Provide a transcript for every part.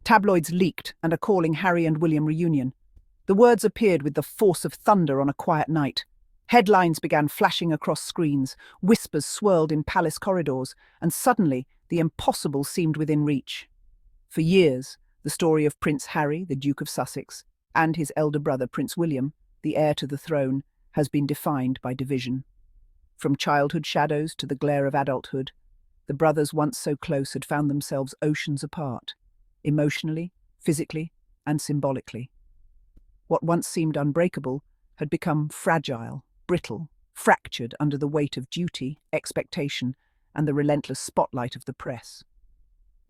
Tabloids leaked and are calling Harry and William reunion. The words appeared with the force of thunder on a quiet night. Headlines began flashing across screens, whispers swirled in palace corridors, and suddenly the impossible seemed within reach. For years, the story of Prince Harry, the Duke of Sussex, and his elder brother Prince William, the heir to the throne, has been defined by division. From childhood shadows to the glare of adulthood, the brothers once so close had found themselves oceans apart, emotionally, physically, and symbolically. What once seemed unbreakable had become fragile, brittle, fractured under the weight of duty, expectation, and the relentless spotlight of the press.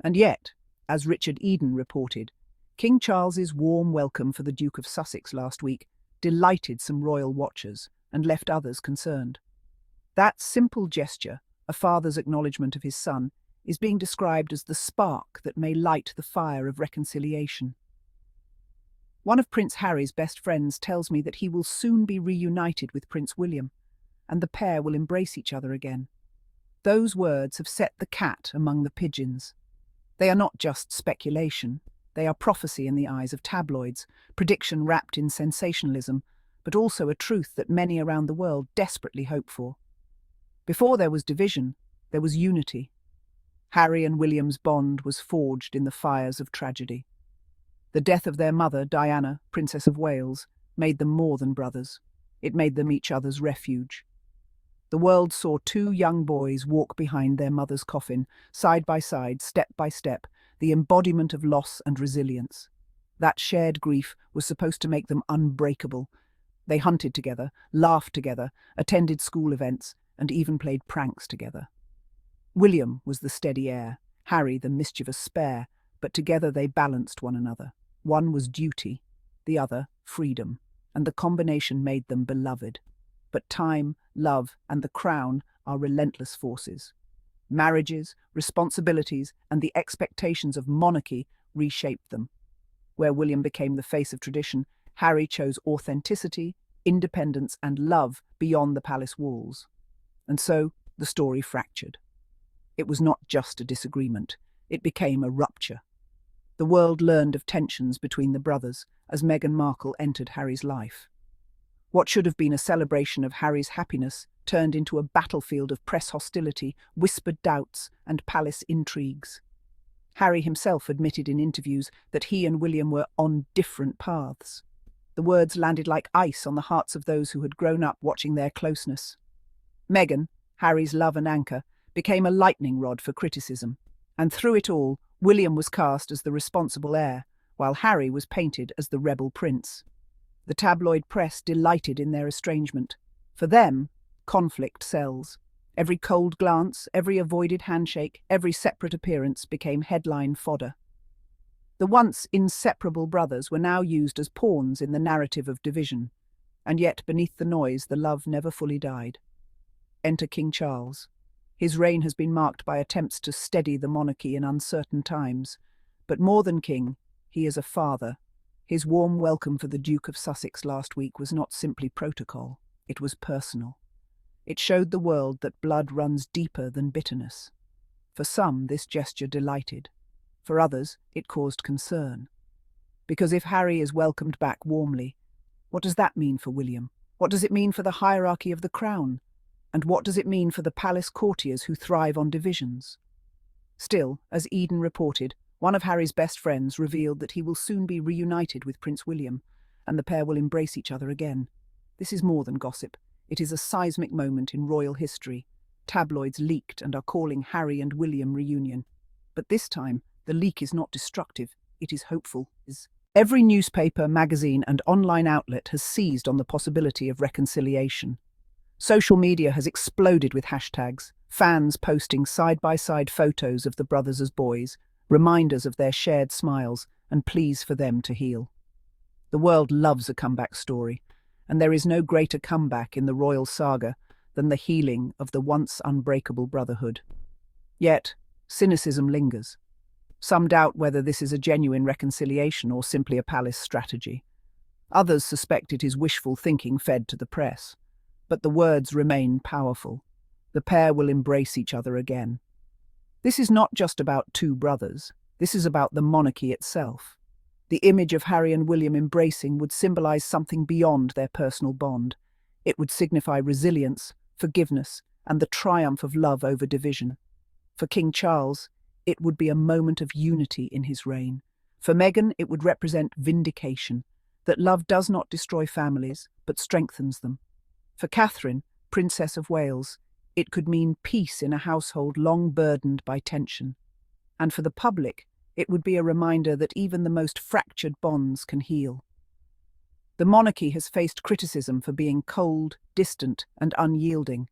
And yet, as Richard Eden reported, King Charles's warm welcome for the Duke of Sussex last week delighted some royal watchers and left others concerned. That simple gesture, a father's acknowledgement of his son, is being described as the spark that may light the fire of reconciliation. One of Prince Harry's best friends tells me that he will soon be reunited with Prince William, and the pair will embrace each other again. Those words have set the cat among the pigeons. They are not just speculation, they are prophecy in the eyes of tabloids, prediction wrapped in sensationalism, but also a truth that many around the world desperately hope for. Before there was division, there was unity. Harry and William's bond was forged in the fires of tragedy. The death of their mother, Diana, Princess of Wales, made them more than brothers. It made them each other's refuge. The world saw two young boys walk behind their mother's coffin, side by side, step by step, the embodiment of loss and resilience. That shared grief was supposed to make them unbreakable. They hunted together, laughed together, attended school events, and even played pranks together. William was the steady heir, Harry the mischievous spare, but together they balanced one another. One was duty, the other freedom, and the combination made them beloved. But time, love, and the crown are relentless forces. Marriages, responsibilities, and the expectations of monarchy reshaped them. Where William became the face of tradition, Harry chose authenticity, independence, and love beyond the palace walls. And so the story fractured. It was not just a disagreement, it became a rupture. The world learned of tensions between the brothers as Meghan Markle entered Harry's life. What should have been a celebration of Harry's happiness turned into a battlefield of press hostility, whispered doubts, and palace intrigues. Harry himself admitted in interviews that he and William were on different paths. The words landed like ice on the hearts of those who had grown up watching their closeness. Meghan, Harry's love and anchor, became a lightning rod for criticism, and through it all, William was cast as the responsible heir, while Harry was painted as the rebel prince. The tabloid press delighted in their estrangement. For them, conflict sells. Every cold glance, every avoided handshake, every separate appearance became headline fodder. The once inseparable brothers were now used as pawns in the narrative of division, and yet beneath the noise the love never fully died. Enter King Charles. His reign has been marked by attempts to steady the monarchy in uncertain times, but more than king, he is a father. His warm welcome for the Duke of Sussex last week was not simply protocol, it was personal. It showed the world that blood runs deeper than bitterness. For some, this gesture delighted. For others, it caused concern. Because if Harry is welcomed back warmly, what does that mean for William? What does it mean for the hierarchy of the crown? And what does it mean for the palace courtiers who thrive on divisions? Still, as Eden reported, one of Harry's best friends revealed that he will soon be reunited with Prince William, and the pair will embrace each other again. This is more than gossip. It is a seismic moment in royal history. Tabloids leaked and are calling Harry and William reunion. But this time, the leak is not destructive, it is hopeful. Every newspaper, magazine, and online outlet has seized on the possibility of reconciliation. Social media has exploded with hashtags, fans posting side-by-side photos of the brothers as boys, reminders of their shared smiles, and pleas for them to heal. The world loves a comeback story, and there is no greater comeback in the royal saga than the healing of the once unbreakable brotherhood. Yet, cynicism lingers. Some doubt whether this is a genuine reconciliation or simply a palace strategy. Others suspect it is wishful thinking fed to the press. But the words remain powerful. The pair will embrace each other again. This is not just about two brothers. This is about the monarchy itself. The image of Harry and William embracing would symbolize something beyond their personal bond. It would signify resilience, forgiveness, and the triumph of love over division. For King Charles, it would be a moment of unity in his reign. For Meghan, it would represent vindication, that love does not destroy families, but strengthens them. For Catherine, Princess of Wales, it could mean peace in a household long burdened by tension. And for the public, it would be a reminder that even the most fractured bonds can heal. The monarchy has faced criticism for being cold, distant, and unyielding.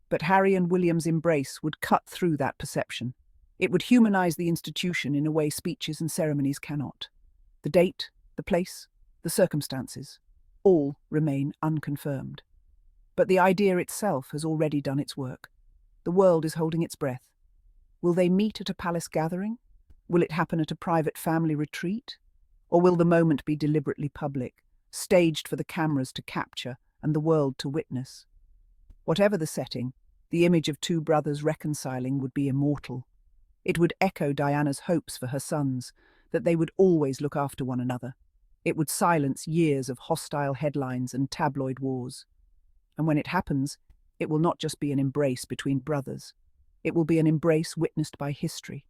But Harry and William's embrace would cut through that perception. It would humanize the institution in a way speeches and ceremonies cannot. The date, the place, the circumstances, all remain unconfirmed. But the idea itself has already done its work. The world is holding its breath. Will they meet at a palace gathering? Will it happen at a private family retreat? Or will the moment be deliberately public, staged for the cameras to capture and the world to witness? Whatever the setting, the image of two brothers reconciling would be immortal. It would echo Diana's hopes for her sons, that they would always look after one another. It would silence years of hostile headlines and tabloid wars. And when it happens, it will not just be an embrace between brothers. It will be an embrace witnessed by history.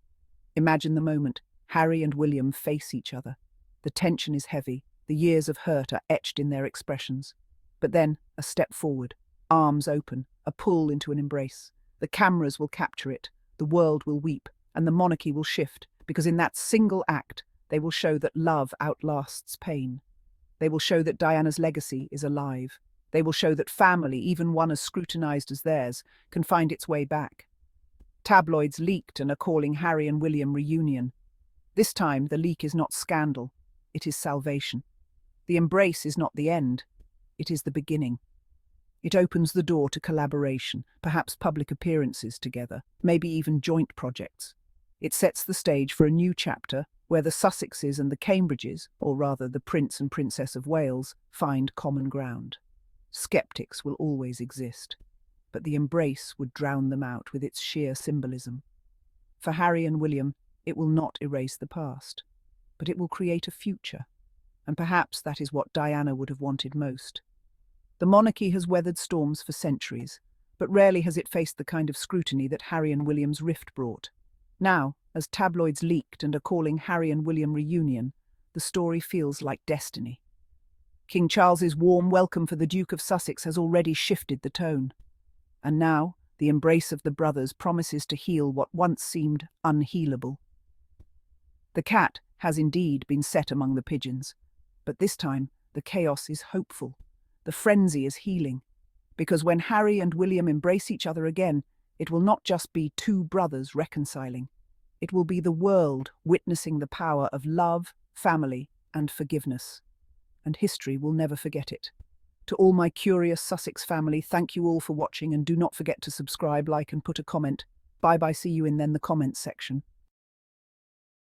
Imagine the moment. Harry and William face each other. The tension is heavy. The years of hurt are etched in their expressions. But then, a step forward. Arms open. A pull into an embrace. The cameras will capture it. The world will weep. And the monarchy will shift. Because in that single act, they will show that love outlasts pain. They will show that Diana's legacy is alive. They will show that family, even one as scrutinized as theirs, can find its way back. Tabloids leaked and are calling Harry and William reunion. This time, the leak is not scandal. It is salvation. The embrace is not the end. It is the beginning. It opens the door to collaboration, perhaps public appearances together, maybe even joint projects. It sets the stage for a new chapter where the Sussexes and the Cambridges, or rather the Prince and Princess of Wales, find common ground. Skeptics will always exist, but the embrace would drown them out with its sheer symbolism. For Harry and William, it will not erase the past, but it will create a future, and perhaps that is what Diana would have wanted most. The monarchy has weathered storms for centuries, but rarely has it faced the kind of scrutiny that Harry and William's rift brought. Now, as tabloids leaked and are calling Harry and William reunion, the story feels like destiny. King Charles's warm welcome for the Duke of Sussex has already shifted the tone. And now, the embrace of the brothers promises to heal what once seemed unhealable. The cat has indeed been set among the pigeons, but this time the chaos is hopeful. The frenzy is healing, because when Harry and William embrace each other again, it will not just be two brothers reconciling. It will be the world witnessing the power of love, family, and forgiveness. And history will never forget it. To all my curious Sussex family, thank you all for watching, and do not forget to subscribe, like, and put a comment. Bye-bye, see you in the comments section.